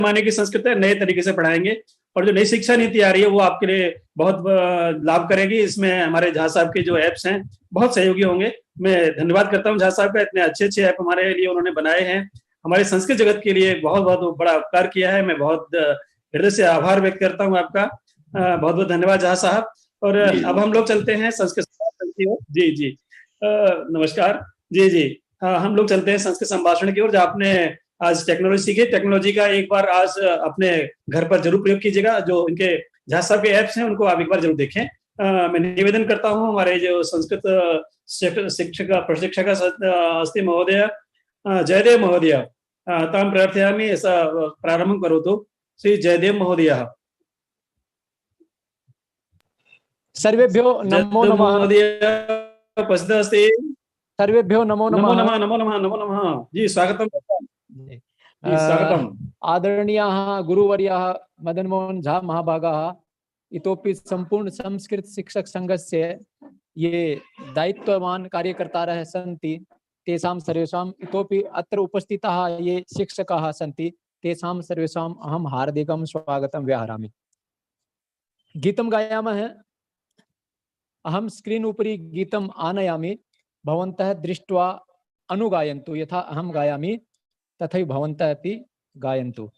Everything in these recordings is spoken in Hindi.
जमाने की संस्कृत है, नए तरीके से पढ़ाएंगे। और जो नई शिक्षा नीति आ रही है वो आपके लिए बहुत लाभ करेगी। इसमें हमारे झा साहब के जो ऐप्स हैं बहुत सहयोगी होंगे। मैं धन्यवाद करता हूँ झा साहब का, इतने अच्छे अच्छे ऐप हमारे लिए उन्होंने बनाए हैं, हमारे संस्कृत जगत के लिए बहुत बहुत बड़ा उपकार किया है। मैं बहुत हृदय से आभार व्यक्त करता हूँ आपका। बहुत बहुत धन्यवाद झा साहब। और अब हम लोग चलते हैं संस्कृत की ओर। जी जी, नमस्कार। जी जी, हम लोग चलते हैं संस्कृत संभाषण की ओर। जहाँ आपने आज टेक्नोलॉजी सीखी, टेक्नोलॉजी का एक बार आज अपने घर पर जरूर प्रयोग कीजिएगा। जो इनके झा साहब के ऐप्स हैं उनको आप एक बार जरूर देखें। मैं निवेदन करता हूँ हमारे जो संस्कृत शिक्षक प्रशिक्षक अस्ति महोदय जयदेव महोदय तां प्रार्थयामि प्रारंभं करोतु। श्री जयदेव महोदय। सर्वेभ्यो नमो नमः। महोदय उपस्थितः अस्ति। सर्वेभ्यो नमो नमः। नमो नमः, नमो नमः, नमो नमः। जी स्वागतम। जी स्वागतम। आदरणीयाः गुरुवर्याः मदन मोहन झा महाभागाः इतोपि संपूर्ण संस्कृत शिक्षक संघस्य ये दायित्ववान कार्यकर्तारः सन्ति तेषां सर्वेषाम् इतोपि अत्र उपस्थिताः ये शिक्षकाः सन्ति तेषां सर्वेषाम् अहं हार्दिकं स्वागतं व्याहरामि। गीतं गायामः। अहं स्क्रीन् उपरि गीतम् आनयामि, भवन्तः दृष्ट्वा अनुगायन्तु। यथा अहं गायामि तथैव भवन्तः अपि गायन्तु।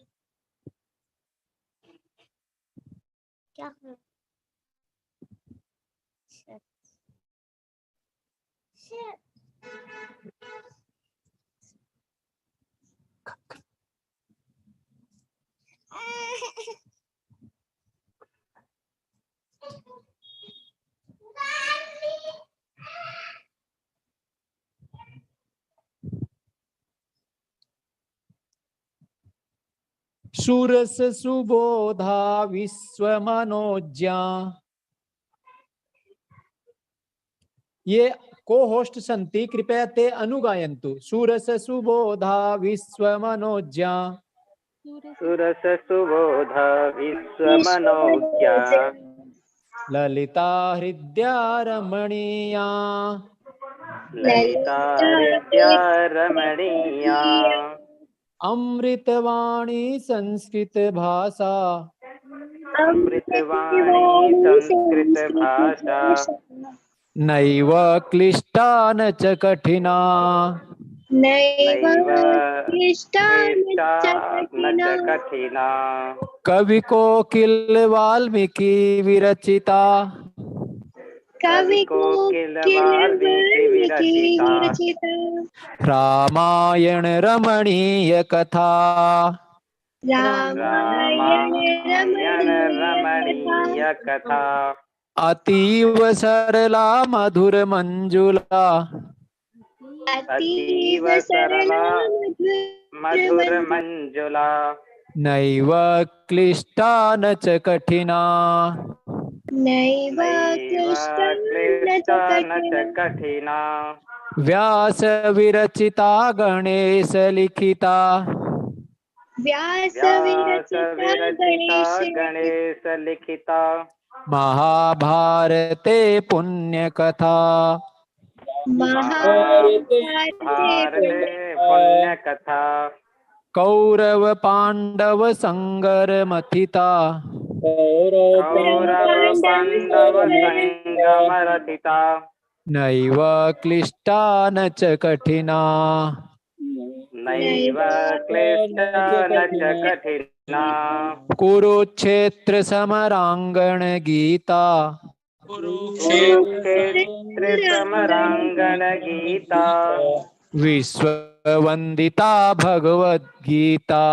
शूरस सुबोधा विश्वमनोज्ञा। ये को होस्ट सन्ति, कृपया ते अनुगायन्तु। शूरस सुबोधा विश्वमनोज्ञा। सुरस सुबोधा विश्वमनोज्ञा। ललिता हृद्या रमणीया। ललिता हृद्या रमणीया। अमृतवाणी संस्कृत भाषा। अमृतवाणी संस्कृत भाषा। नैव क्लिष्टा न च कठिना। नैव क्लिष्टा न च कठिना। कवि कोकिल वाल्मीकि विरचिता। कवि कोकिल वाल्मीकि विरचिता। रामायण रमणीय कथा। रामायण रमणीय कथा। अतीव सरला मधुर मंजुला। अतीव सरला मधुर मंजुला। नैव क्लिष्टा न च कठिना। नैव क्लिष्टा न च कठिना। व्यास विरचिता गणेश लिखिता। व्यास विरचिता गणेश लिखिता। महाभारते पुण्य कथा। महाभारते पुण्य कथा। कौरव पांडव संगर मथिता। कौरव पांडव संगम रचिता। नैव क्लिष्टा न च कठिना। नैव क्लिष्टा न च कठिना। कुरुक्षेत्र समरांगण गीता। कुरुक्षेत्र समरांगण गीता। विश्ववंदिता भगवद गीता।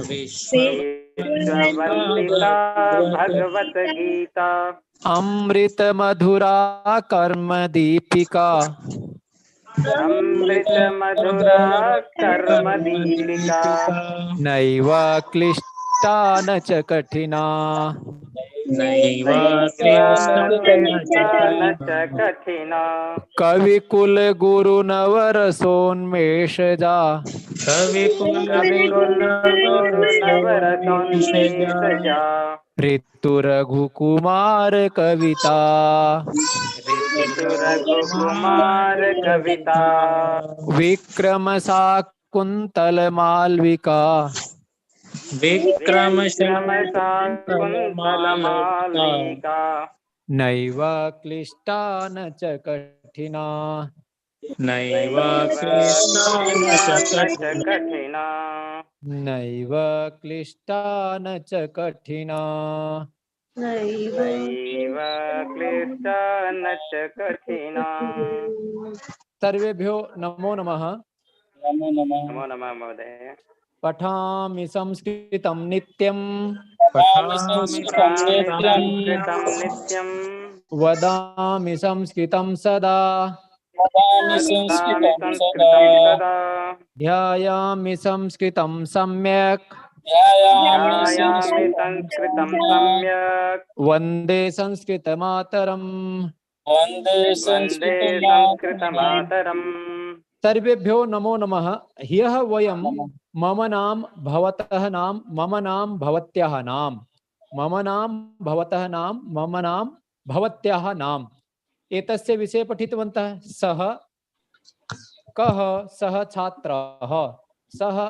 विश्ववंदिता भगवत गीता। अमृत मधुरा कर्म दीपिका। अमृत मधुरा कर्म दीपिका। नैव क्लिष्टा न च कठिना। नैव क्लिष्टा न च कठिना। कवि कुल गुरु नवरसोन्मेषजा। कवि कुल गुरु नवरसोन्मेषजा। ऋतु रघुकुमार कविता। ऋतु रघुकुमार कविता। विक्रम शाकुंतल मालविका। विक्रमशाकुन्तलमालिका नैव क्लिष्टा न च कठिना। नैव क्लिष्टा न च कठिना नैव क्लिष्टा न च कठिना। नैव क्लिष्टा न च कठिना। सर्वेभ्यो नमो नमः। नमो नमः महोदय। पठामि संस्कृतं नित्यं पठामि संस्कृतं नित्यं वदामि संस्कृतं सदा वदामि संस्कृतं सदा ध्यायामि संस्कृतं सम्यक् ध्यायामि संस्कृतं सम्यक् वन्दे संस्कृतमातरम्। वन्दे संस्कृतमातरम्। सर्वेभ्यो नमो नमः। ह्यः वयं मम नाम भवतः नाम मम नाम भवत्याः नाम मम नाम भवतः नाम मम नाम भवत्याः नाम एतस्य विषये पठितवन्तः। सः कः सः छात्रः सः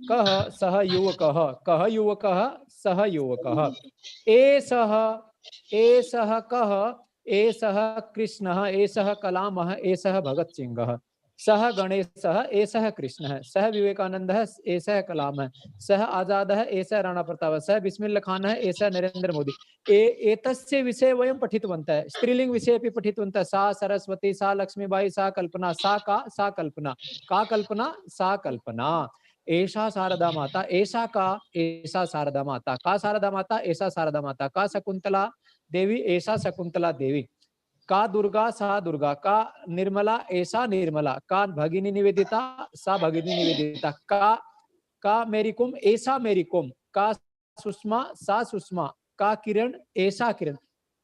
कः सः युवकः कः युवकः सः युवकः एषः एषः कः एषः कृष्णः एषः कलामः एषः भगत सिंहः सः गणेशः एषः कृष्णः सः विवेकानन्दः एषः कलामः सः आजादः एषः राणा प्रतापः सः बिस्मिल्लाह खानः एषः नरेंद्र मोदी। एतस्य विषये वयं पठितवन्तः। स्त्रीलिंग विषये अपि पठितवन्तः। सा सरस्वती सा लक्ष्मीबाई सा कल्पना सा कल्पना का कल्पना सा कल्पना एषा शारदा माता एषा का एषा शारदा माता का शारदा माता एषा शारदा माता का शकुंतला देवी ऐसा शकुंतला देवी का दुर्गा सा दुर्गा का निर्मला ऐसा निर्मला का भगिनी निवेदिता सा भगिनी निवेदिता का मेरी कुम ऐसा मेरी कुम का सुषमा सा सुषमा का किरण ऐसा किरण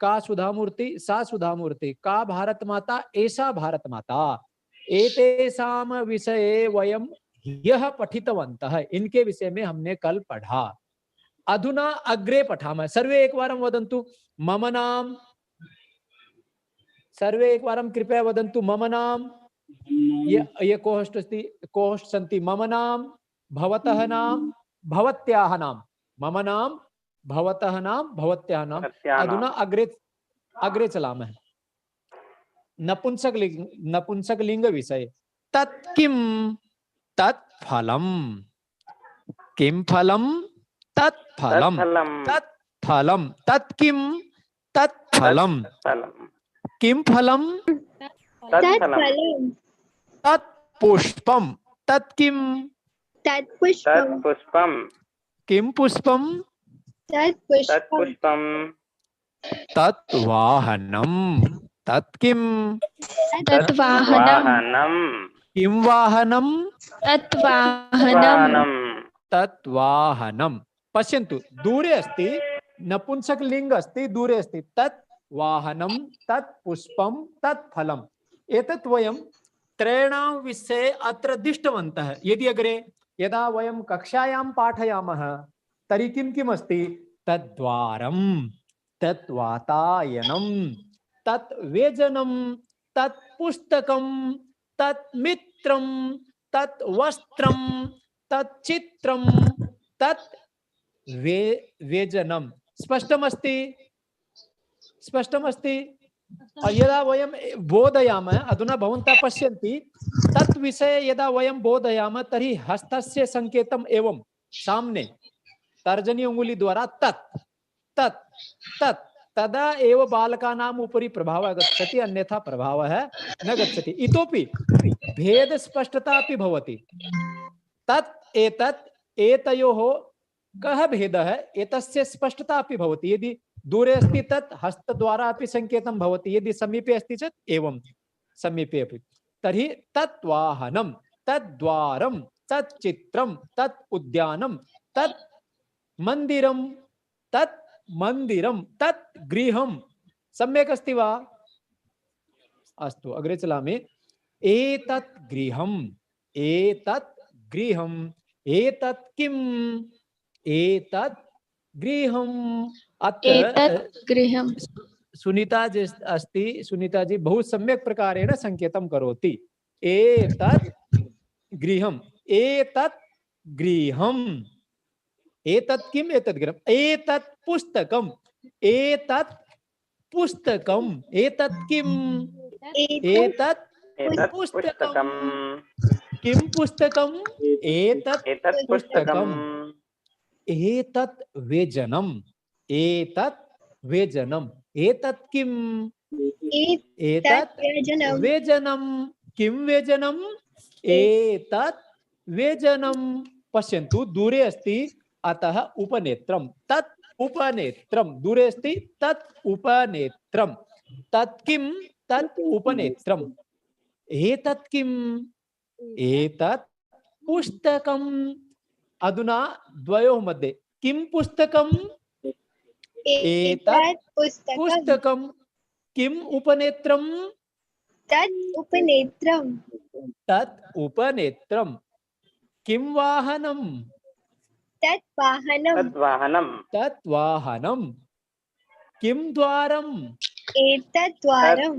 का सुधामूर्ति सा सुधामूर्ति का भारत माता ऐसा भारत माता। एतेषां विषये वयं यह पठितवन्तः। इनके विषय में हमने कल पढ़ा। अधुना अग्रे पठामः। सर्वे एकवारं वदन्तु मम नाम। सर्वे एकवारं कृपया वदन्तु मम नाम। ये कोहोस्ट अस्ति कोहोस्ट सन्ति। मम नाम भवतः नाम भवत्याः नाम मम नाम भवतः नाम भवत्याः नाम। अधुना अग्रे चलामः। नपुंसकलिंग विषय तत्किं तत्फलं किं फलं तत्फलं तत्फलं तत्किं तत्फलं किं फलं तत्पुष्पं तत्किं तत्पुष्पं किं पुष्पं तत्पुष्पं तत्वाहनं तत्किं तत्वाहनं किं वाहनं तत्वाहनं तत्वाहनं। पश्यन्तु दूरे अस्ति नपुंसकलिंग अस्ति दूरे अस्ति तत् वाहनं तत् पुष्पं तत् फलम्। एतत् वयं त्रयाणां विषये अत्र दृष्टवन्तः। यदि अग्रे यदा वयं कक्षायां पाठयामः तर्हि किं किम् अस्ति तद्द्वारं तत् वातायनं तत् व्यजनं तत् पुस्तकं तत् मित्रं तत् वस्त्रं तत् चित्रं तत् व्यजनं। स्पष्टमस्ति स्पष्टमस्ति। यदा वयं बोधयामः अधुना भवन्तः पश्यन्ति तत् विषये यदा वयं बोधयामः तर्हि हस्तस्य संकेतम् एवं सामने तर्जनी उंगुली द्वारा तत् तत् तत् तदा एव बालकानाम् उपरि प्रभावः गच्छति अन्यथा प्रभावः न गच्छति। इतोपि भेद स्पष्टता अपि भवति। तत् एतत् एतयोः कः भेदः एतस्य स्पष्टता अपि भवति। यदि दूरे अस्ति तत् हस्तद्वारा अपि संकेतं भवति यदि समीपे अस्ति चेत् एवं समीपे अपि। तर्हि तत् वाहनं तत् द्वारं तत् चित्रं तत् उद्यानं तत् मंदिरं तत् गृहं। सम्यक् अस्ति वा? अस्तु अग्रे चलामि। एतत् गृहं एतत् किम् एतत् गृहम्। अत्र सुनीता जी अस्ति। सुनीता जी बहु सम्यक् प्रकारेण संकेतं करोति। एतत् गृहम् एतत् किम एतत् ग्रहम, एतत् पुस्तकम, एतत् पुस्तकम, एतत् किम, एतत् एतत् पुस्तकम, पुस्तकम् किम पुस्तकम, एतत् एतत् पुस्तकम, पुस्तकम् एतत् व्यजनम, एतत् व्यजनम, एतत् किम, एतत् व्यजनम, किम व्यजनम, एतत् व्यजनम। पश्यन्तु दूरे अस्ति, अतः उपनेत्रम, तत् उपनेत्रम, दूरे अस्ति तत् उपनेत्रम, तत् किम, तत् उपनेत्रम, एतत् किम, एतत् पुस्तकम। अधुना द्वयोः मध्ये किम पुस्तकम, एतत् पुस्तकम, किम उपनेत्रम, तत् उपनेत्रम, तत् उपनेत्रम, किम वाहनम, तत् वाहनम, तत् वाहनम् तत् वाहनम, किम द्वारम, एतत् द्वारम,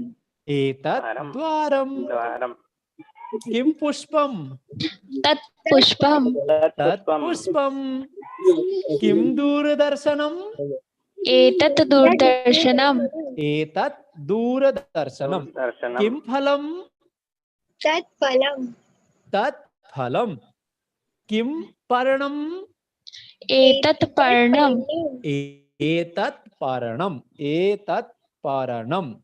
एतत् द्वारम द्वारम, द्वारम् किम पुष्पम, तत् पुष्पम तत् तत् पुष्पम् पुष्पम, किम दूरदर्शनम, एतत् दूरदर्शनम एतत् दूरदर्शनम, दूरदर्शनम् किम फलम, तत् फलम, तत् फलम, किम पर्णम, एतत् पर्णम एतत् पर्णम, एतत् पर्णम,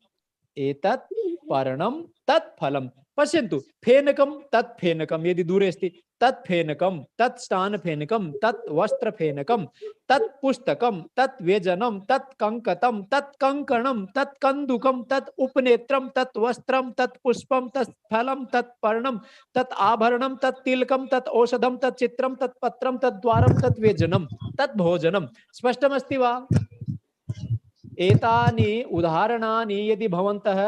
एतत् पर्णम, तत् फलम। पश्यन्तु, फेनकम तत् फेनकम, यदि दूरे अस्ति तत् फेनकम, तत् स्थानफेनकम, तत् वस्त्रफेनकम, तत् पुस्तकम, तत् व्यजनम, तत् कंकतम, तत् कंकणम, तत् कंदुकम, तत् उपनेत्रम, तत् वस्त्रम, तत् पुष्पम, तत् फलम, तत् पर्णम, तत् आभरणम, तत् तिलकम, तत् औषधम, तत् चित्रम, तत् पत्रम, तत् द्वारम, तत् व्यजनम, तत् भोजनम। स्पष्टमस्ति वा? एतानि उदाहरणानि यदि भवन्तः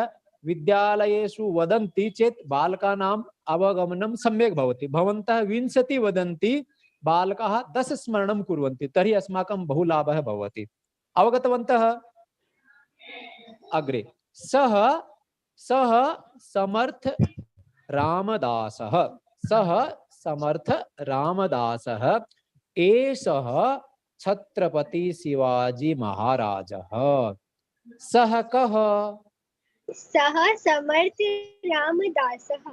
विद्यालयेषु वदन्ति चेत् बालकानाम् अवगमनं सम्यक् भवति। भवन्तः 20 वदन्ति, बालकाः 10 स्मरणं कुर्वन्ति, तर्हि अस्माकं बहु लाभः भवति। अवगतवन्तः? अग्रे सः समर्थ रामदासः, सः समर्थ रामदासः, एषः छत्रपति शिवाजी महाराजः। सः कः? सः समर्थ रामदासः,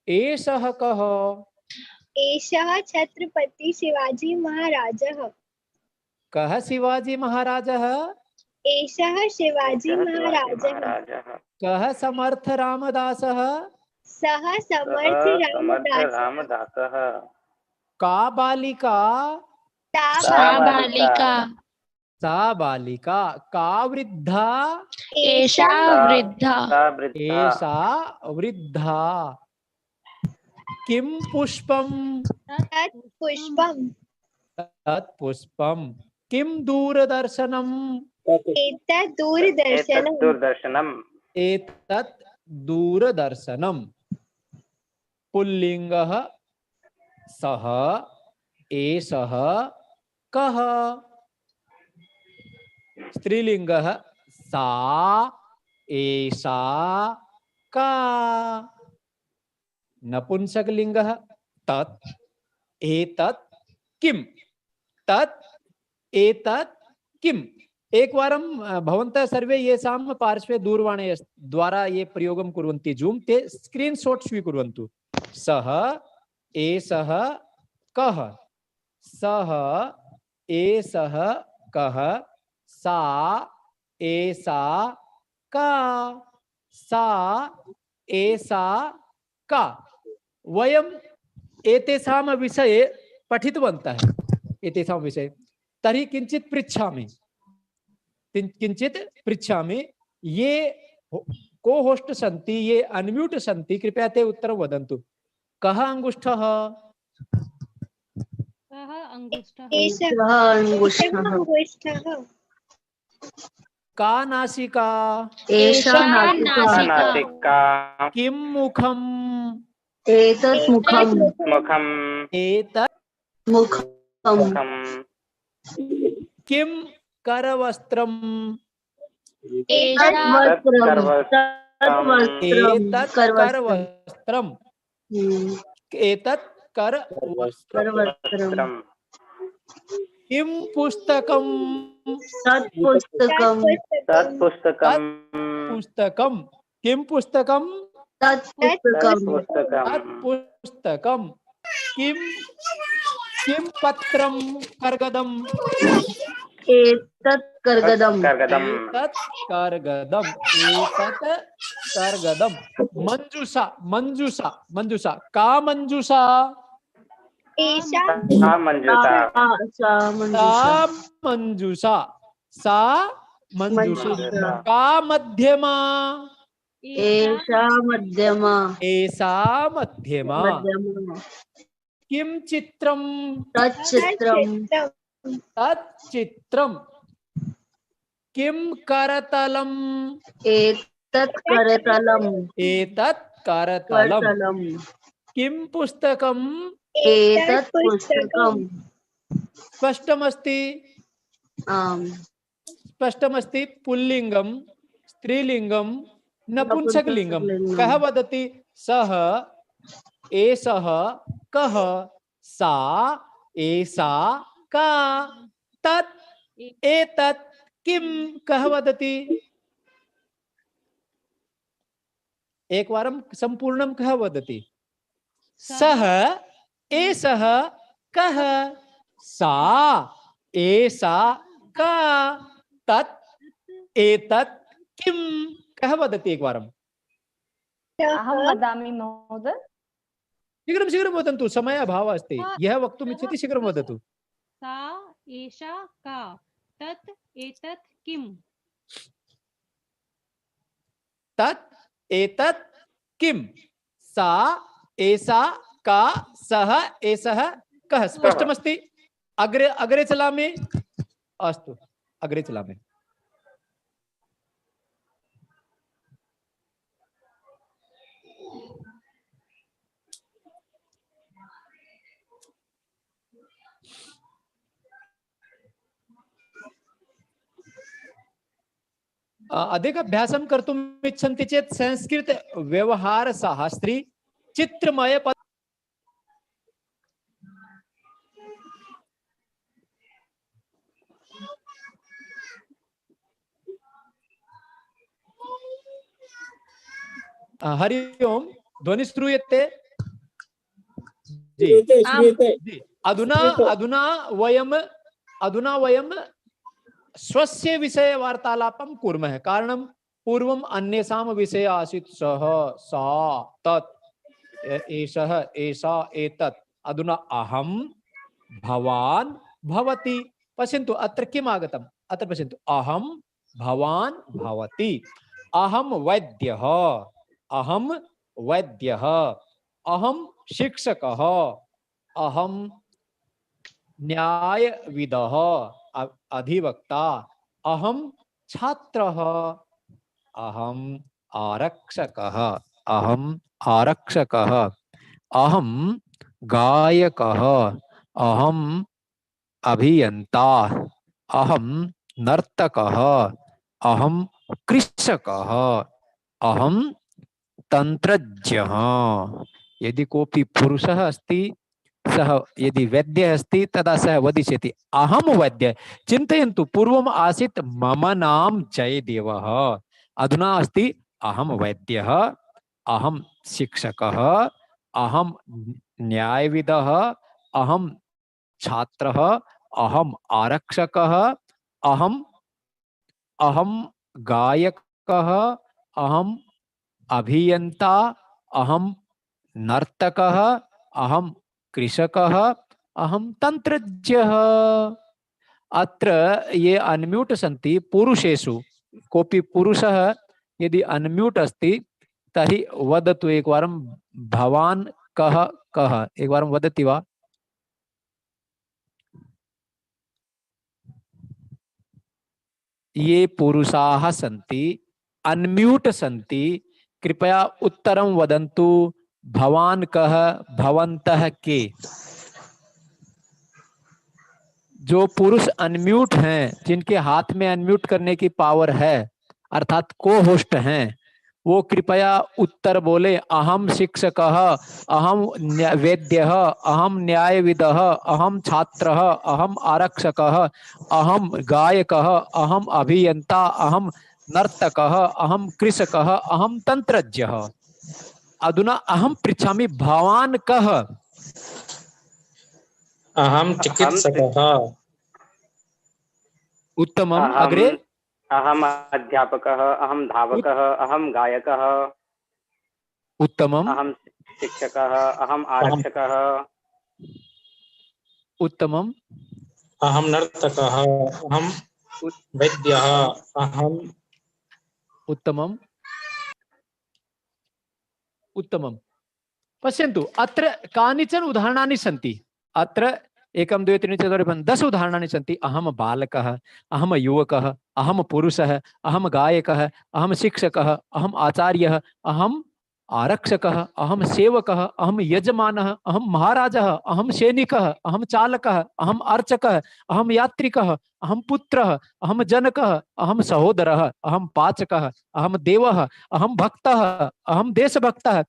एषः कः? एषः छत्रपति शिवाजी महाराजः, कः शिवाजी महाराजः? एषः शिवाजी महाराजः, महाराजः कः समर्थ रामदासः? सः समर्थ रामदासः, रामदासः का बालिका? सा बालिका सा बालिका। का वृद्धा? एषा वृद्धा सा वृद्धा एषा वृद्धा। किं पुष्पं? तत् पुष्पम, तत् पुष्पं। किं दूरदर्शनम्? एतत् दूरदर्शनम, एतत् दूरदर्शनम् एतत् दूरदर्शनम्। पुल्लिङ्गः सः, एषः, कः? स्त्रीलिङ्गः सा, एषा, का? नपुंसकलिङ्गः तत्, एतत्, किम्? तत्, एतत्, किम्? एकवारं भवन्तः सर्वे येषां पार्श्वे दूरवाणी द्वारा ये प्रयोगं कुर्वन्ति जूम, ते स्क्रीनशॉट स्वीकुर्वन्तु। सः, एषः, कः? सः, एषः, कः? सा, एषा, का? सा, एषा, का? वयम् एतेषां विषये पठितवन्तः, एतेषां विषये। तर्हि किञ्चित् पृच्छामि, ये को होस्ट सन्ति, ये अनम्यूट सन्ति, कृपया ते उत्तरं वदन्तु। कः अंगुष्ठः? एषः अंगुष्ठः, का नासिका? एषा नासिका नासिका किं मुखम्? एतत् मुखम् मुखम् एतत् मुखम् किं करवस्त्रम्? एषा एतत् करवस्त्रम्। एतत् करवस्त्रम्। करवस्त्रम् किम पुस्तकम तत्पुस्तकम तत्पुस्तकम पुस्तकम किम पुस्तकम तत्पुस्तकम पुस्तकम पुस्तकम किम किम पत्रम कर्गदम एतत् कर्गदम कर्गदम एतत् कर्गदम एतत् कर्गदम मंजूषा मंजूषा मंजूषा का मंजूषा एषा मंजूषा सा सा मंजूषा सा मंजूषा मंजूषा का मध्यमा एषा मध्यमा ऐसा मध्यमा मध्यमा किम चित्रम तच्चित्रम तच्चित्रम किम करतलम एतत् करतलम एतत् करतलम करतलम किम पुस्तकम एतत् पुस्तकम स्पष्टमस्ति आम् स्पष्टमस्ति पुल्लिंगम स्त्रीलिंगम नपुंसकलिंगम नपुंसकलिंगम। कः वदति सः एषः कः सा एषा का तत् एतत् किम कः वदति एकवारं संपूर्णं कः वदति सः एषः कः सा एषा का तत् एतत् किम कः वदति एकवारं अहं वदामि महोदय। शीघ्रं शीघ्रं वदन्तु समय अभावः अस्ति यः वक्तुम् इच्छति शीघ्रं वदतु सा एषा का तत् एतत् किम् तत् एतत् किम सा एषा का सः एषः कः स्पष्टमस्ति अग्रे अग्रे चलामि अस्तु अग्रे चलामि अधिक अभ्यासं कर्तुम् इच्छन्ति चेत् संस्कृत व्यवहार शास्त्री चित्रमय पद हरि ओम ध्वनि श्रूयते जी जी अधुना अधुना वयं स्वस्य विषये वार्तालापं कुर्मः कारणं पूर्वम् अन्येषां विषये आसीत् सः सा तत् एषः एषा एतत् अधुना अहं भवान् भवति पश्यन्तु अत्र किम् आगतम् अत्र पश्यन्तु अहं भवान् भवति अहं वैद्यः अहं शिक्षकः अहं न्यायविदः अधिवक्ता अहं छात्रः अहं आरक्षकः अहं गायकः अहं अभियन्ता अहं नर्तकः अहं कृषकः अहं तंत्रज्ञः यदि कोऽपि पुरुषः अस्ति सः यदि वैद्यः अस्ति तदा सः वदिष्यति अहं वैद्यः चिन्तयन्तु पूर्वम् आसीत् मम नाम जयदेवः अधुना अस्ति अहं वैद्यः अहं शिक्षकः अहं न्यायविदः अहं छात्रः अहं आरक्षकः अहं गायकः अहं अभियन्ता अहं नर्तकः अहं कृषकः अहं तंत्रज्ञः अत्र ये अनम्यूट सन्ति पुरुषेषु कोऽपि पुरुषः यदि अनम्यूट अस्ति तर्हि वदतु एकवारं भवान् कः कः एकवारं वदति वा ये पुरुषाः सन्ति अनम्यूट सन्ति कृपया उत्तरं वदन्तु भवान् कः भवन्तः के जो पुरुष अनम्यूट हैं जिनके हाथ में अनम्यूट करने की पावर है अर्थात को होस्ट हैं वो कृपया उत्तर बोले। अहम शिक्षकः, अहम वैद्यः, अहम न्यायविदः, अहम छात्रः, अहम आरक्षकः, अहम गायकः, अहम अभियंता, अहम नर्तकः, अहम कृषकः, अहम तंत्रज्ञः। अधुना अहम पृच्छामि भवान् कः? अहम चिकित्सकः। उत्तमम्। अग्रे? अहम अध्यापकः, अहम धावकः, अहम गायकः। उत्तमम्। अहम शिक्षकः, अहम आरक्षकः। उत्तमम्। अहम नर्तकः, अहम वैद्यः, अहम। उत्तमम्। उत्तमम्। पश्यन्तु, अत्र कानिचन उदाहरणानि सन्ति। अत्र 1 2 3 4 5 10 उदाहरणानि सन्ति। अहम बालकः, अहम युवकः, अहम पुरुषः, अहम गायकः, अहम शिक्षकः, अहम आचार्यः, अहम आरक्षकः, अहम सेवकः, अहम यजमानः, अहम महाराजः, अहम सैनिकः, अहम चालकः, अहम अर्चकः, अहम यात्रिकः, अहम पुत्रः, अहम जनकः, अहम सहोदरः, अहम पाचकः, अहम देवः, अहम भक्तः, अहम देशभक्तः,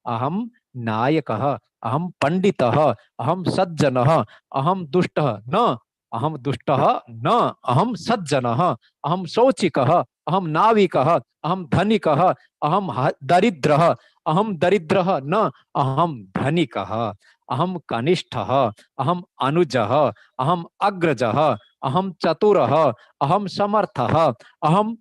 अहम नायकः, अहम पंडितः, अहम सज्जनः, अहम दुष्टः न, अहम दुष्टः न, अहम सज्जनः, अहम शौचिकः, अहम नाविकः, अहम धनिकः, अहम दरिद्रः, अहम दरिद्रः न, अहम धनिकः, अहम कनिष्ठः, अहम अनुजः, अहम अग्रजः, अहम चतुरः, अहम समर्थः, अहम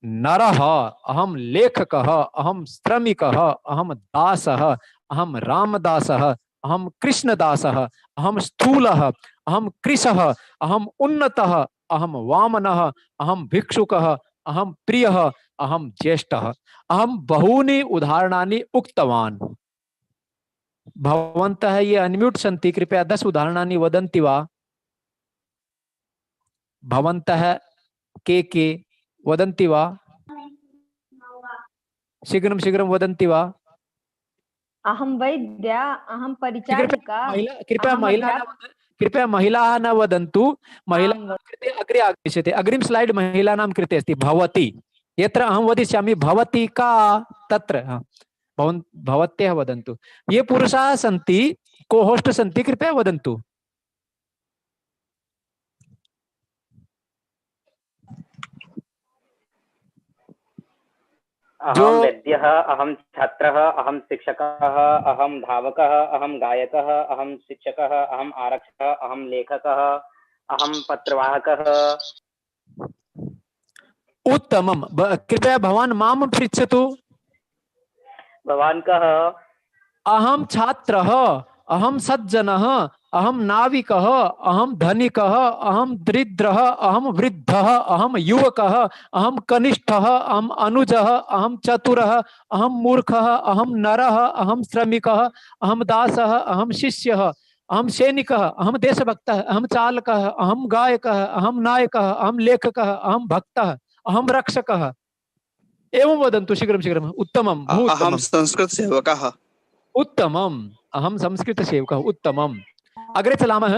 नरः, अहम लेखकः, अहम श्रमिकः, अहम दासः, अहम रामदासः, अहम कृष्णदासः, अहम स्थूलः, अहम कृशः, अहम उन्नतः, अहम वामनः, अहम भिक्षुकः, अहम प्रियः, अहम ज्येष्ठः। अहम बहूनि उदाहरणानि उक्तवान्। भवन्तः ये अनम्यूट सन्ति, कृपया 10 उदाहरणानि वदन्ति वा? भवन्तः के वदन्ति वा? शीघ्रं शीघ्रं वदन्ति वा? अहम वैद्य, अहम परिचारिका, कृपया महिलाः न वदन्तु। महिलानां कृते अग्रे आगमिष्यते। अग्रिम स्लाइड महिलानां कृते अस्ति भवती। यत्र अहं वदिष्यामि भवती का, तत्र भवत्यः वदन्तु। ये पुरुषाः सन्ति, को होस्ट सन्ति, कृपया वदन्तु। अहम वैद्यः, अहम छात्रः, अहम शिक्षकः, अहम धावकः, अहम गायकः, अहम शिक्षकः, अहम आरक्षकः, अहम लेखकः, अहम पत्रवाहकः। उत्तमम्। कृपया भवान् मां पृच्छतु। भवान् कः? अहम छात्रः, अहम सज्जनः, अहम नाविकः, अहम धनिकः, अहम दरिद्रः, अहम वृद्धः, अहम युवकः, अहम कनिष्ठः, अहम अनुजः, अहम चतुरः, अहम मूर्खः, अहम नरः, अहम श्रमिकः, अहम दासः, अहम शिष्यः, अहम सैनिकः, अहम देशभक्तः, अहम चालकः, अहम गायकः, अहम नायकः, अहम लेखकः, अहम भक्तः, अहम रक्षकः। एवं वदन्तु शीघ्रं शीघ्रम्। उत्तमम्। अहम संस्कृत सेवकः। उत्तमम्। अहम संस्कृत सेवकः। उत्तमम्। अग्रे चलामः।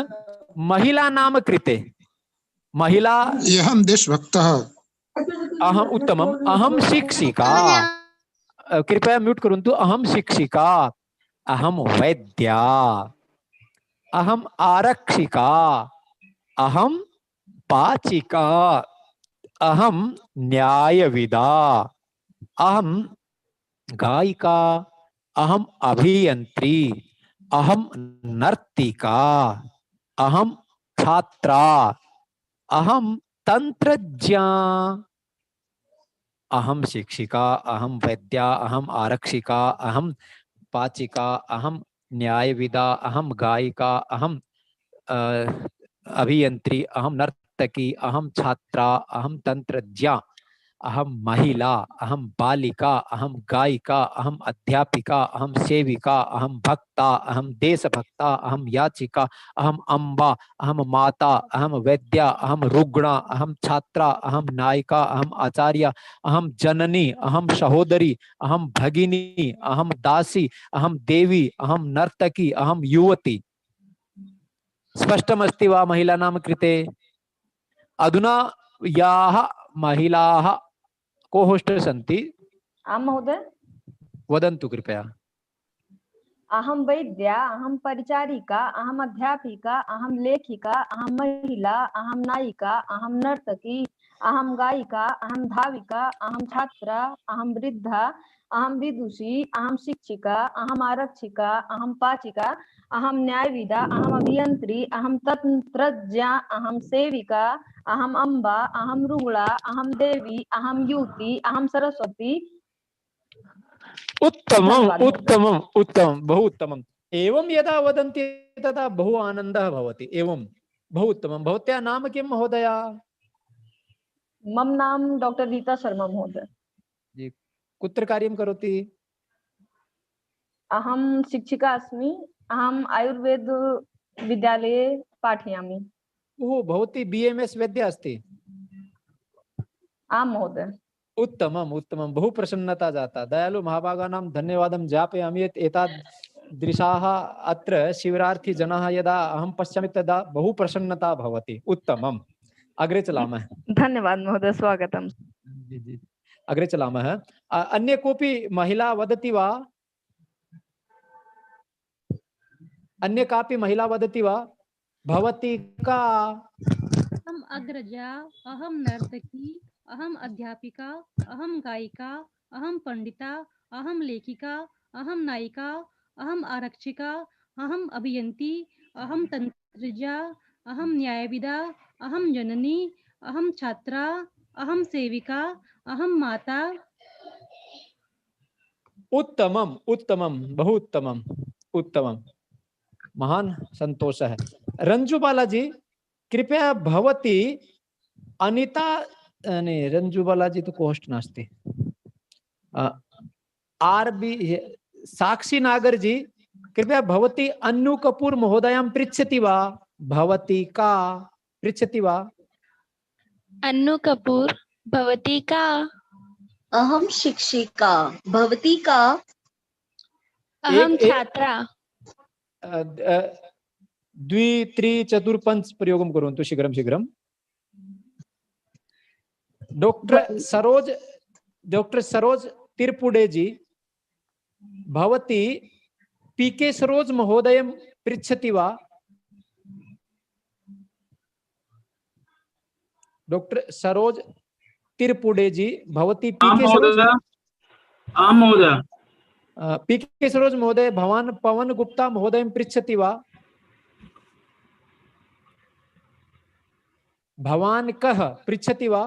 महिलानां कृते महिला। अहम देशभक्तः। अहम उत्तमम्। अहम शिक्षिका। कृपया म्यूट कुर्वन्तु। अहम शिक्षिका, अहम वैद्या, अहम आरक्षिका, अहम पाचिका, अहम न्यायविदा, अहम गायिका, अहम अभियंत्री, अहम नर्तिका, अहम छात्रा, अहम तंत्रज्ञा, अहम शिक्षिका, अहम वैद्या, अहम आरक्षिका, अहम पाचिका, अहम न्यायविदा, अहम गायिका, अहम अभियंत्री, अहम नर्तकी, अहम छात्रा, अहम तंत्रज्ञा, अहम महिला, अहम बालिका, अहम गायिका, अहम अध्यापिका, अहम सेविका, अहम भक्ता, अहम देशभक्ता, अहम याचिका, अहम अम्बा, अहम माता, अहम वैद्या, अहम रुग्णा, अहम छात्रा, अहम नायिका, अहम आचार्य, अहम जननी, अहम सहोदरी, अहम भगिनी, अहम दासी, अहम देवी, अहम नर्तकी, अहम युवती। स्पष्टमस्ति वा महिलानां कृते? अधुना याः महिलाः को होस्ट सन्ति, आं महोदय। वदन्तु कृपया। अहं वैद्या, अहं परिचारिका, अहम अध्यापिका, अहम लेखिका, अहम महिला, अहम नायिका, अहम नर्तकी, अहम गायिका, अहम धाविका, अहम छात्रा, अहम वृद्धा, अहम विदुषी, अहम शिक्षिका, अहम आरक्षिका, अहम पाचिका, अहम न्यायविदा, अहम अभियंत्री, अहम तंत्रज्ञा, अहम सेविका, अहम अम्बा, अहम रुग्णा, अहम देवी, अहम युवती, अहम सरस्वती। उत्तमम् उत्तमम् उत्तमं, बहु उत्तमम्। एवं यदा वदन्ति तदा बहु आनन्दः भवति। एवं बहु उत्तमं। भवत्याः नाम किं महोदय? मम नाम डॉक्टर रीता शर्मा महोदय। जी, कुत्र कार्यं करोति? अहं शिक्षिका अस्मि। अहम् आयुर्वेद विद्यालये पाठयामि। ओह, भवती BMS वैद्या अस्ति? आं महोदय। उत्तमम् उत्तमं, बहु प्रसन्नता जाता। दयालु महाभागानां धन्यवादं ज्ञापयामि यत् एतादृशाः अत्र शिबिरार्थी जनाः यदा अहं पश्यामि तदा बहु प्रसन्नता भवति। उत्तमम्, अग्रे चलामः। धन्यवाद महोदय, स्वागतम्। जी जी, अग्रे चलामः। अन्य कोऽपि महिला वदति वा? अन्य कापि महिला वदति वा? भवती का? अहम अग्रजा, अहम नर्तकी, अहम अध्यापिका, अहम गायिका, अहम पंडिता, अहम लेखिका, अहम नायिका, अहम आरक्षिका, अहम अभियंती, अहम तंत्रज्ञा, अहम न्यायविदा, अहम जननी, अहम छात्रा, अहम सेविका, अहम माता। उत्तमम् उत्तमं, बहु उत्तमम् उत्तमं, महान संतोष है। रंजू बालाजी, कृपया भवती अनिता, नहीं रंजू बालाजी तो कोष्ट नास्ति। RB साक्षी नागर जी, कृपया भवती अन्नू कपूर महोदयां पृच्छति वा? भवती का पृच्छति वा? अन्नू कपूर, भवती का? अहम शिक्षिका, भवती का? अहम छात्रा। 2, 3, 4, 5 प्रयोगं कुर्वन्तु शीघ्रं शीघ्रं। डॉक्टर सरोज तिरपुडे जी, भवती PK सरोज महोदयं पृच्छति वा? डॉक्टर सरोज तिरपुडे जी, भवती PK सरोज? आं महोदय। PK सरोज महोदय, भवान पवन गुप्ता महोदयं पृच्छति वा? भवान कः पृच्छति वा?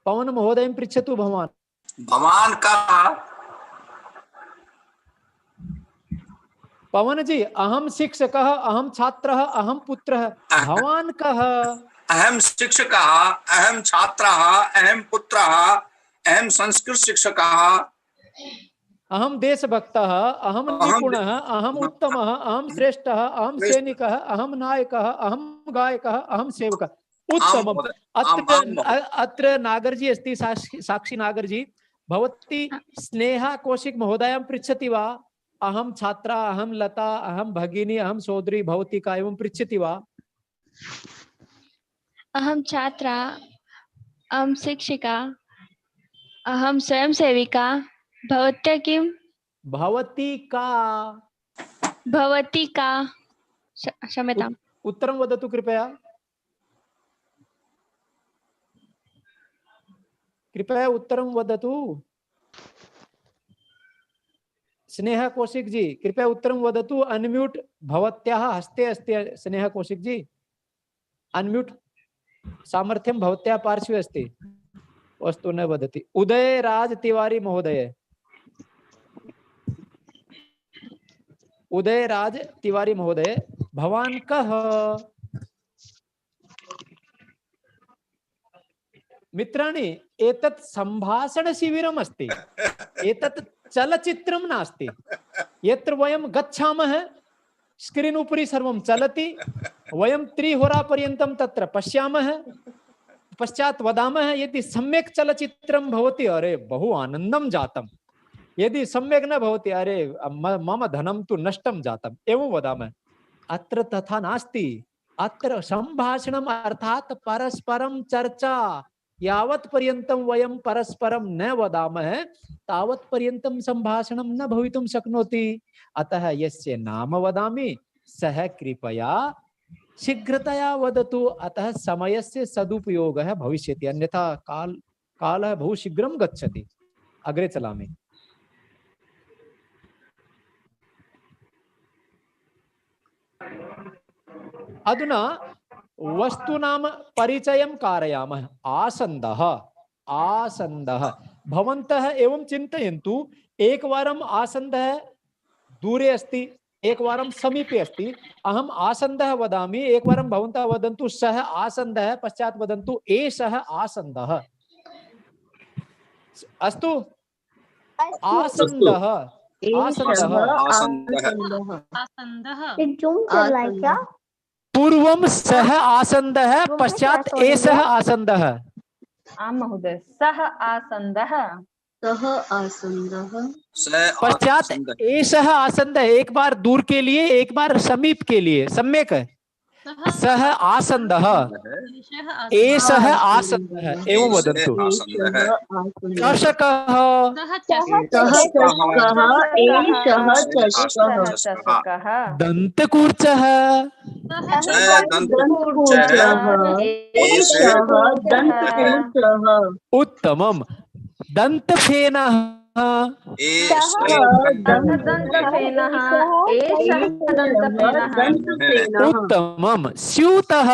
पवन महोदयं पृच्छतु भवान। भवान का? पवन जी, अहम शिक्षकः, अहम छात्रः, अहम पुत्रः। भवान कः? अहम शिक्षकः, अहम छात्रः, अहम पुत्रः, अहम संस्कृत शिक्षकः, अहम देशभक्तः, अहम निपुणः, अहम उत्तमः, अहम श्रेष्ठः, अहम सैनिकः, अहम नायकः, अहम गायकः, अहम सेवकः। उत्तमम्। अत्र नागरजी अस्ति, साक्षी नागरजी, भवती स्नेहा कौशिक महोदयां पृच्छति वा? अहम छात्रा, अहम लता, अहम भगिनी, अहम सोदरी, भवती का एवं पृच्छति वा? अहम छात्रा, अहम शिक्षिका, अहम स्वयं सेविका, भवत्या किम? भवती का? भवती का? क्षम्यताम्। उत्तरं वदतु कृपया। कृपया उत्तरं वदतु। स्नेहा कौशिक जी, कृपया उत्तरं वदतु। अनम्यूट भवत्याः हस्ते अस्ति स्नेहा कौशिक जी, अनम्यूट सामर्थ्यं भवत्याः पार्श्वे अस्ति। वस्तु न वदति। उदय राज तिवारी महोदय, उदय राज तिवारी महोदय, भवान कः? मित्राणि, एतत् संभाषण शिबिरम् अस्ति, एतत् चलचित्रं नास्ति यत्र वयं गच्छामः, स्क्रीन् उपरि सर्वं चलति, वयं 3 होरापर्यन्तं तत्र पश्यामः, पश्चात् वदामः यदि सम्यक् चलचित्रं भवति, अरे बहु आनन्दं जातम्, यदि सम्यक् न भवति, अरे मम धनं तु नष्टं जातम्, एवं वदामः। अत्र तथा नास्ति। अत्र संभाषणम् अर्थात् परस्परं चर्चा, यावत् पर्यन्तं वयं परस्परं न वदामः तावत् पर्यन्तं संभाषणं न भवितुं शक्नोति। अतः यस्य नाम वदामि सः कृपया शीघ्रतया वदतु। अतः समयस्य सदुपयोगः भविष्यति, अन्यथा कालः बहु शीघ्रं गच्छति। अग्रे चलामि। अधुना वस्तूनां परिचयं कारयामः। आसन्दः, आसन्दः। भवन्तः एवं चिन्तयन्तु, एकवारम् आसन्दः दूरे अस्ति, एकवारं समीपे अस्ति। अहम् आसन्दः वदामि, एकवारं भवन्तः वदन्तु सः आसन्दः, पश्चात् वदन्तु एषः आसन्दः। अस्तु, आसन्दः, आसन्दः। पूर्वं सः आसन्दः, पश्चात् एषः आसन्दः। आं महोदय, सः आसन्दः, सः आसन्दः, पश्चात एषः आसन्दः। एक बार दूर के लिए, एक बार समीप के लिए। सम्यक। सः आसन्दः, एषः आसन्दः एवं वदन्तु। चषकः, दन्तकूर्चः, उत्तमम्। दन्तफेनः, उत्तमम्। स्यूतः,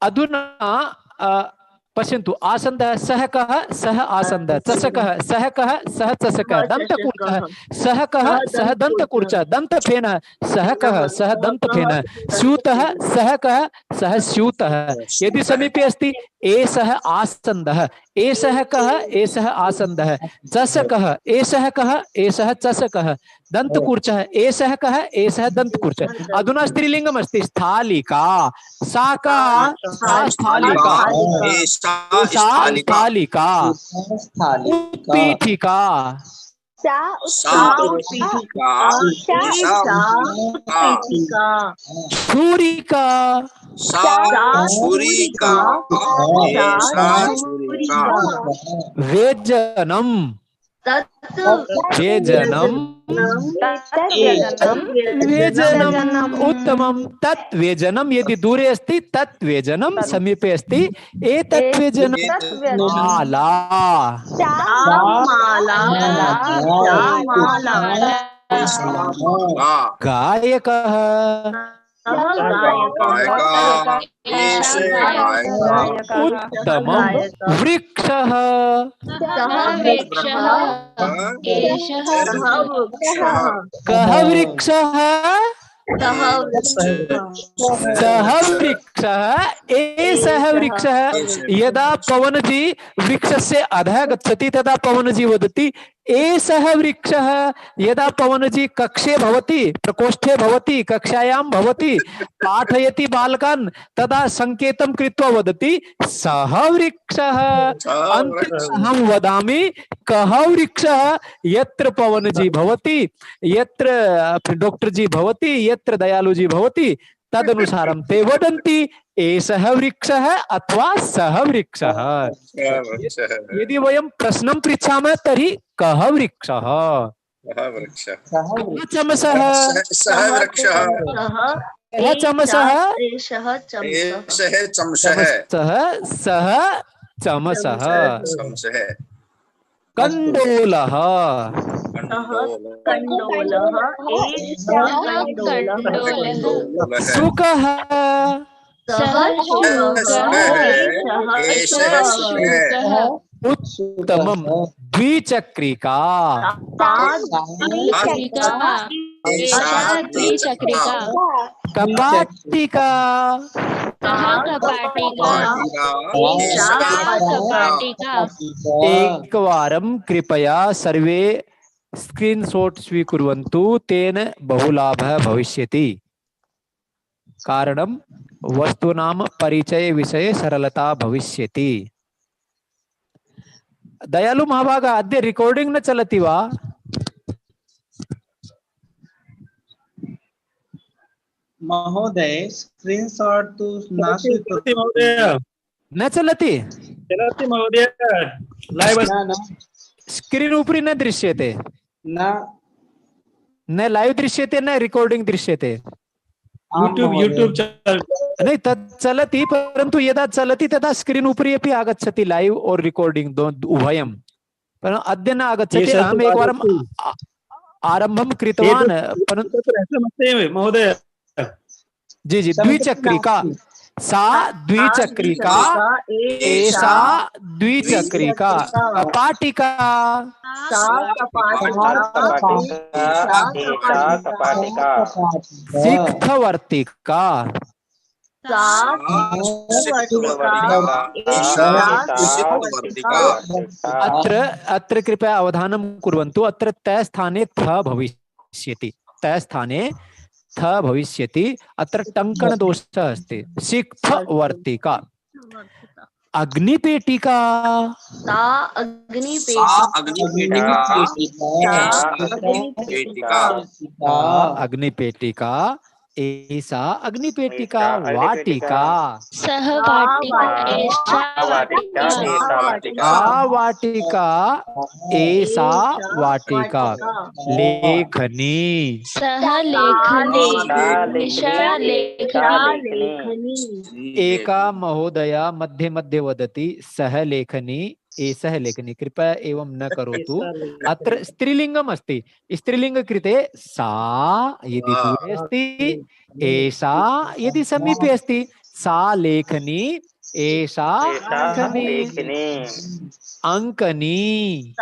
अधुना पश्यन्तु, आसन्दः सः कः, सः आसन्दः। चषकः सः कः, सः चषकः। दन्तकूर्चः सः कः, सः दन्तकूर्चः। दन्तफेनः सः कः, सः दन्तफेनः। स्यूतः सः कः, सः स्यूतः। यदि समीपे अस्ति एषः आसन्दः, एषः कः, एषः आसन्दः। चषकः एषः कः, एषः चषकः। दन्तकूर्चः एषः कः, एषः दन्तकूर्चः। अधुना स्त्रीलिङ्गम् अस्ति। स्थालिका, सा का, सा स्थालिका, स्थालिका। उत्पीठिका, छुरिका, व्यजनम्, व्यजनम्, व्यजनम्। उत्तमम्। तत् व्यजनम्। यदि दूरे अस्ति तत् व्यजनम्, समीपे अस्ति एतत् व्यजनम्। माला, गायकः, उत्तमम्। वृक्षः, कः वृक्षः, सः वृक्षः, एषः वृक्षः। यदा पवनजी वृक्षस्य अधः गच्छति तदा पवनजी वदति एषः वृक्षः। यदा पवनजी कक्षे भवति, प्रकोष्ठे भवति, कक्षायां भवति, पाठयति बालकान्, तदा संकेतं कृत्वा वदति सः वृक्षः। अन्ते अहं वदामि कः वृक्षः। यत्र पवनजी भवति, यत्र डॉक्टर जी भवति, यत्र दयालु जी भवति, तदनुसारं ते वदन्ति एषः वृक्षः अथवा सः वृक्षः। यदि वयं प्रश्नं पृच्छामः तर्हि कः वृक्षः। चमसः, चमसः, सः चमसः। कंडोलः, शुकः, उत्तमम्। द्विचक्रिका, कपाटिका, एकवारं कृपया सर्वे स्क्रीनशॉट स्वीकुर्वन्तु, तेन बहुलाभः भविष्यति। कारणं वस्तूनां परिचय विषये सरलता भविष्यति। दयालु महाभागा, अद्य रिकॉर्डिंग न चलति वा? महोदय स्क्रीनशॉट तु न चलति महोदय, न चलति चलति महोदय, लाइव स्क्रीन उपरि न दृश्यते, न लाइव दृश्यते न रिकॉर्डिंग दृश्यते। यूट्यूब नहीं तत् चलति, परन्तु यदा चलति तदा स्क्रीन उपरि अपि आगच्छति लाइव और रिकॉर्डिंग उभयं, परन्तु अद्य न आगच्छति। अहम् एकवारम् आरम्भं कृतवान्, परन्तु महोदय जी द्विचक्रिका, सा द्विचक्रिका, एषा द्विचक्रिका, कपाटिका, सिक्थवर्तिका, अत्र कृपया अवधानं कुर्वन्तु। अत्र तय स्थाने थ भविष्यति, तय स्थाने थ भविष्यति। अत्र टङ्कण दोषः अस्ति। सिक्थवर्तिका, अग्निपेटिका, अग्निपेटिका, एषा अग्निपेटिका, वाटिका, सह वाटिका, एषा वाटिका, एषा वाटिका, लेखनी, सह लेखनी, एषा लेखनी। एका महोदया मध्ये मध्ये वदति सह लेखनी, एषः लेखनी। कृपया एवं न करोतु। अत्र स्त्रीलिंगम् अस्ति, स्त्रीलिंग कृते सा यदि दूरे अस्ति, एषा यदि समीपे अस्ति, सा लेखनी, एषा लेखनी। अंकनी,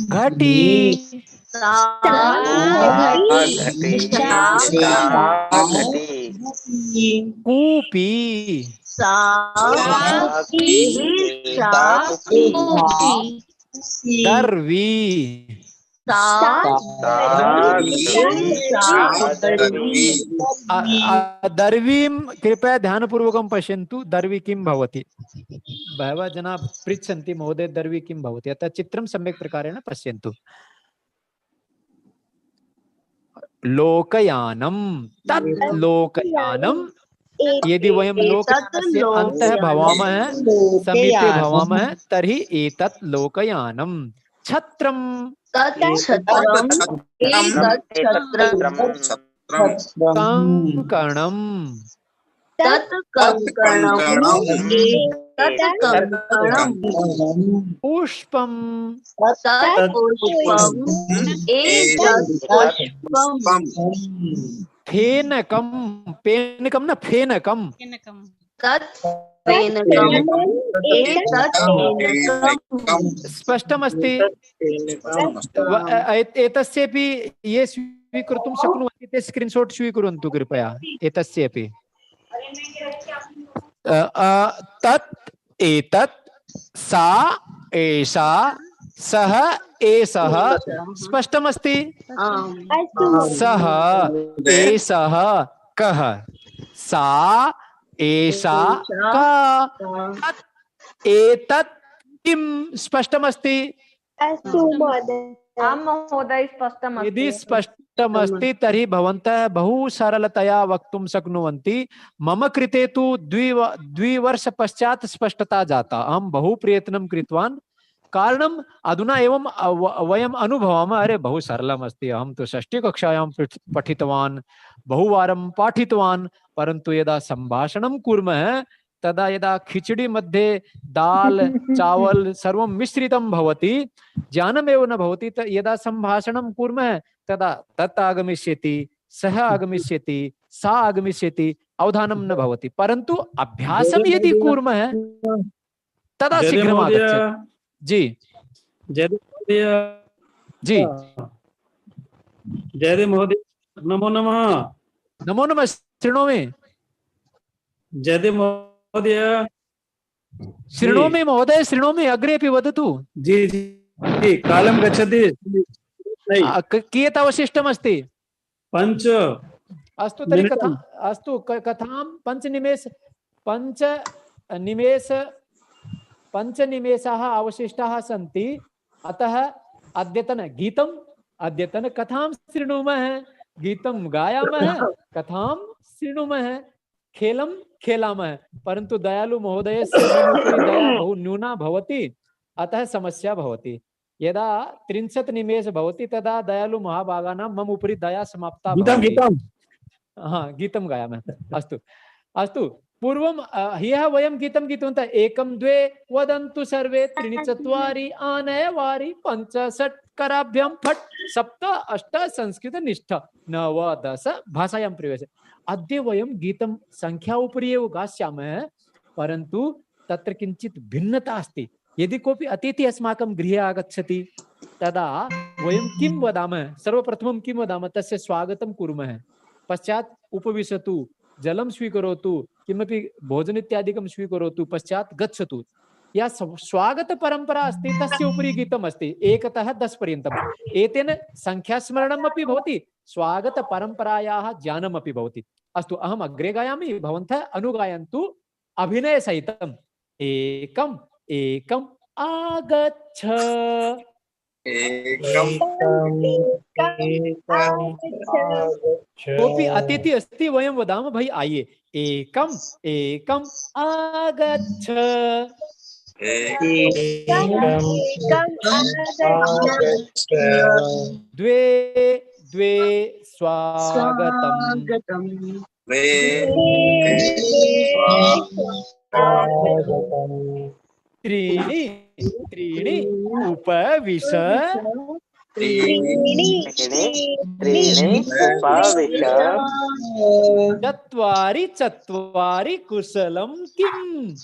घटी, कूपी, दर्वी, दर्वीं कृपया ध्यानपूर्वकं पश्यन्तु। दर्वी किं भवति? बहवः जनाः पृच्छन्ति महोदय दर्वी किं भवति, अतः चित्रं सम्यक् प्रकारेण पश्यन्तु। लोकयानं, तत् लोकयानं, यदि वयं लोकयानस्य अन्तः भवामः, समीपे भवामः, तर्हि एतत् लोकयानं। छत्रं, कंकणं, पुष्पं, फेनकं, पेनकं न फेनकं, स्पष्टमस्ति? एतस्यपि ये स्वीकर्तुं शक्नुवन्ति ते स्क्रीन्शॉट् स्वीकुर्वन्तु कृपया एतस्यपि। तत्, एतत्, सा, एषा, सः, एषः, स्पष्टमस्ति? सः, एषः, कः, सा, एषा, कः, तत्, एतत्, किं, स्पष्टमस्ति? महोदय स्पष्टमस्ति। यदि स्पष्टमस्ति तर्हि भवन्तः बहु सरलतया वक्तुं शक्नुवन्ति। मम कृते तु द्विवर्ष पश्चात् स्पष्टता जाता। अहं बहु प्रयत्नं कृतवान्, कारणम् अधुना एवं वयम् अनुभवामः, अरे बहु सरलमस्ति, अहं तु षष्ठीकक्षायां पठितवान्, बहुवारं पाठितवान्, परन्तु यदा सम्भाषणं कुर्मः तदा यदा खिचड़ी मध्ये दाल चावल सर्वं मिश्रितं भवति, ज्ञानमेव न भवति, यदा सम्भाषणं कुर्मः तदा तत् आगमिष्यति, सः आगमिष्यति, सा आगमिष्यति, अवधानं न भवति। परन्तु अभ्यासं यदि कुर्मः तदा शीघ्रम् आगच्छति। जी जयदेव महोदय, जी जयदेव महोदय, नमो नमः। नमो नमः, शृणोमि। जयदेव महोदय, शृणोमि महोदय, शृणोमि, अग्रे अपि वदतु। जी जी जी, कालं गच्छति। कियत् अवशिष्टमस्ति? 5 अस्तु तर्हि कथां 5 निमेषाः अवशिष्टाः सन्ति। अतः अद्यतन गीतं अद्यतन कथां शृणुमः, गीतम गायामः, कथां शृणुमः, खेलम खेलामः। परंतु दयालु महोदय मम उपरि दया बहु न्यूना भवति, अतः समस्या भवति। यदा 30 निमेष भवति तदा दयालु महाभागानां मम उपरि दया समाप्ता भवति। हाँ, गीतं गायामः। अस्तु अस्तु, पूर्वं ह्यः वयं गीतं गीतवन्तः। 1 2 वदन्तु सर्वे, 3 4 आनय वारि, 5 6 कराभ्यां फट्, 7 8 संस्कृतनिष्ठ, 9 10 भाषायां प्रवेश। अद्य वयं गीतं संख्या उपरि एव गास्यामः, परन्तु तत्र किञ्चित् भिन्नता अस्ति। यदि कोऽपि अतिथि अस्माकं गृहे आगच्छति तदा वयं किं वदामः? सर्वप्रथमं किं वदामः? तस्य स्वागतं कुर्मः। पश्चात् उपविशतु, जलं स्वीकरोतु, किमपि भोजन इत्यादिकं स्वीकरोतु, पश्चात् गच्छतु। या स्वागत परंपरा अस्ति तस्य उपरि गीतम् अस्ति 1 तः 10 पर्यन्तम्। एतेन संख्यास्मरणम् अपि भवति, स्वागत परंपरायाः ज्ञानम् अपि भवति। अस्तु, अहम् अग्रे गायामि, भवन्तः अनुगायन्तु अभिनयसहितम्। 1 1 आगच्छ, 1 कोऽपि अतिथि अस्ति, वयं वदामः भाई आइए। 1 1 आगच्छ, 2 2 स्वागतम्, 3 3 उपविश, 4 4 कुशलं किम्,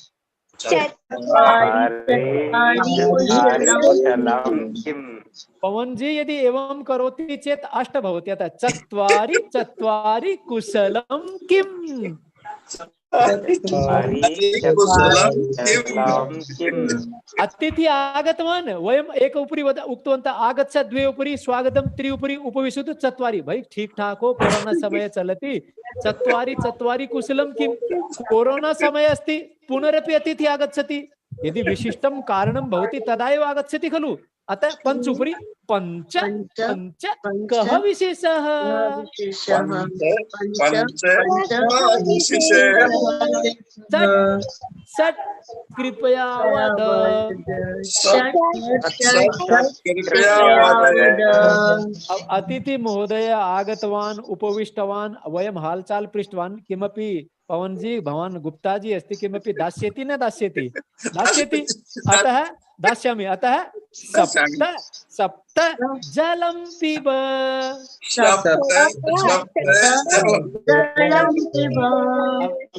4 पवन जी यदि एवं करोति चेत 8 भवति। अतः 4 4 कुशलं किम्, अतिथि आगतवान्, वयम् 1 उपरि उक्तवन्तः आगच्छ, 2 उपरि स्वागतं, 3 उपरि उपविशतु, 4 भाई ठीक ठाक हो, कोरोना समय चलति, 4 4 कुशलं किम्, कोरोना समय अस्ति, पुनरपि अतिथि आगच्छति, यदि विशिष्टं कारणं भवति तदा एव आगच्छति खलु। अतः 5 उपरि 5 5 कः विशेषः, 6 कृपया वद, अतिथि महोदय आगतवान्, उपविष्टवान्, वयं हालचाल पृष्टवान्, किमपि पवन जी भवान् गुप्ता जी अस्ति, किमपि दास्यति न दास्यति, दास्यति, अतः दास्यामि, अतः 7 7 जलं पिब,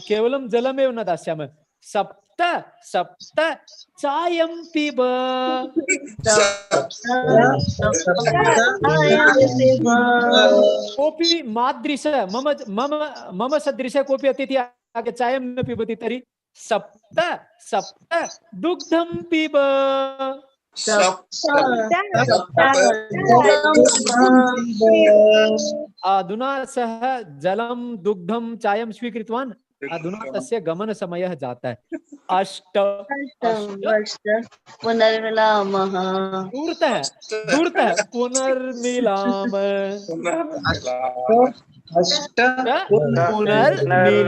केवलं जलमेव न दास्यामः, 7 7 चायं पिब, कोऽपि मादृश मम मम मम सदृश कोऽपि अतिथि आगे चायं न पिबति तर्हि 7 7 दुग्धं पिब, अधुना सः जलं दुग्धं चायं स्वीकृतवान्, अधुना तस्य गमनसमयः जातः। 8 पुनर्मिलामः, दूरतः दूरतः पुनर्मिलामः, पुनर्मिलामः,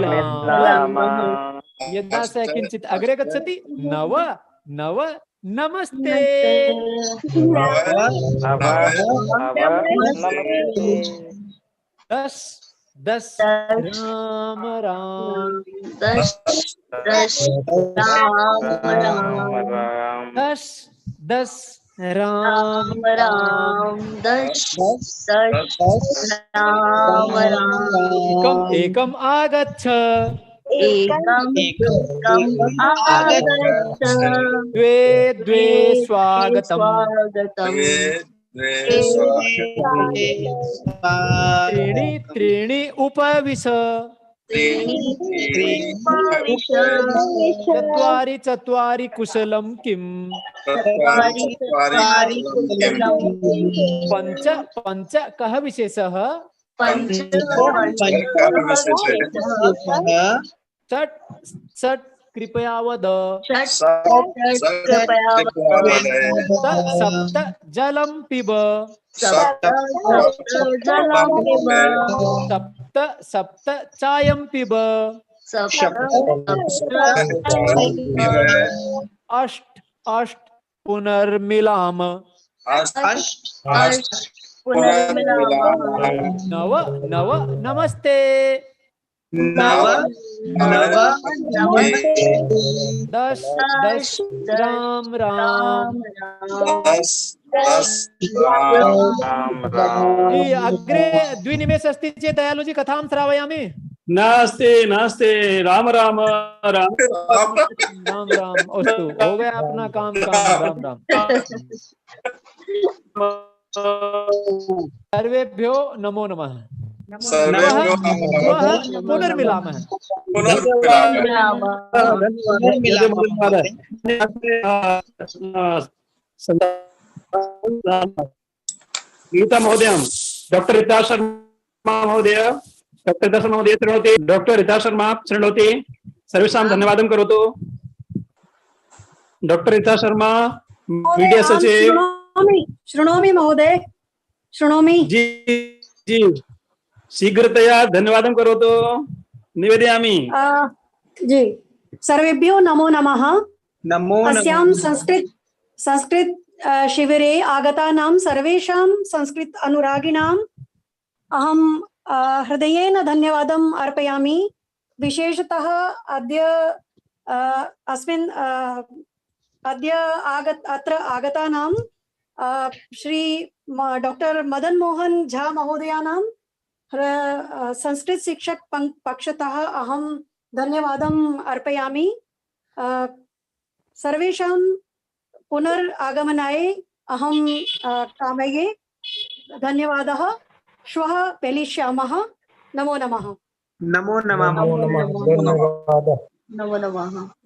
यदा सः किञ्चित् अग्रे गच्छति 9 9 नमस्ते, 10 10 राम राम, 10 10 राम राम, 10 राम राम, एकम आगच्छ, 1 आगच्छ, 2 2 स्वागतम्, 3 3 उपविश, 4 4 कुशलं किम्, 5 5 कः विशेषः, 6 6 कृपया वद सप्त जलं पिब सप्त सप्त चायं पिब अष्ट अष्ट पुनर्मिलाम नव नव नमस्ते दश दश राम राम अग्रे द्विनिमेष अस्ति चेत् दयालुजी कथां श्रावयामि नास्ते नास्ते राम राम राम राम राम अस्तु हो गया अपना काम राम राम सर्वेभ्यो नमो नमः पुनर्मिलामः गीता महोदय डॉक्टर रीता शर्मा महोदय शृणोति डॉक्टर रीता शर्मा शृणोति सर्वेषां धन्यवादं करोतु डॉक्टर रीता शर्मा मीडिया सचिव शृणोमि महोदय शृणोमि जी जी शीघ्रतया धन्यवादं करोतु निवेदयामि जी सर्वेभ्यो नमो नमः अस्यां संस्कृत शिबिरे आगतानां सर्वेषां संस्कृत अनुरागिणाम् अहं हृदयेन धन्यवादम् अर्पयामि विशेषतः अद्य अत्र आगतानां श्री डॉक्टर मदन मोहन झा महोदयानां संस्कृत शिक्षक पक्षतः अहं धन्यवादम् अर्पयामि सर्वेषां पुनरागमनाय अहं कामये धन्यवादः श्वः मिलिष्यामः नमो नमः नमो नमः नमो नमः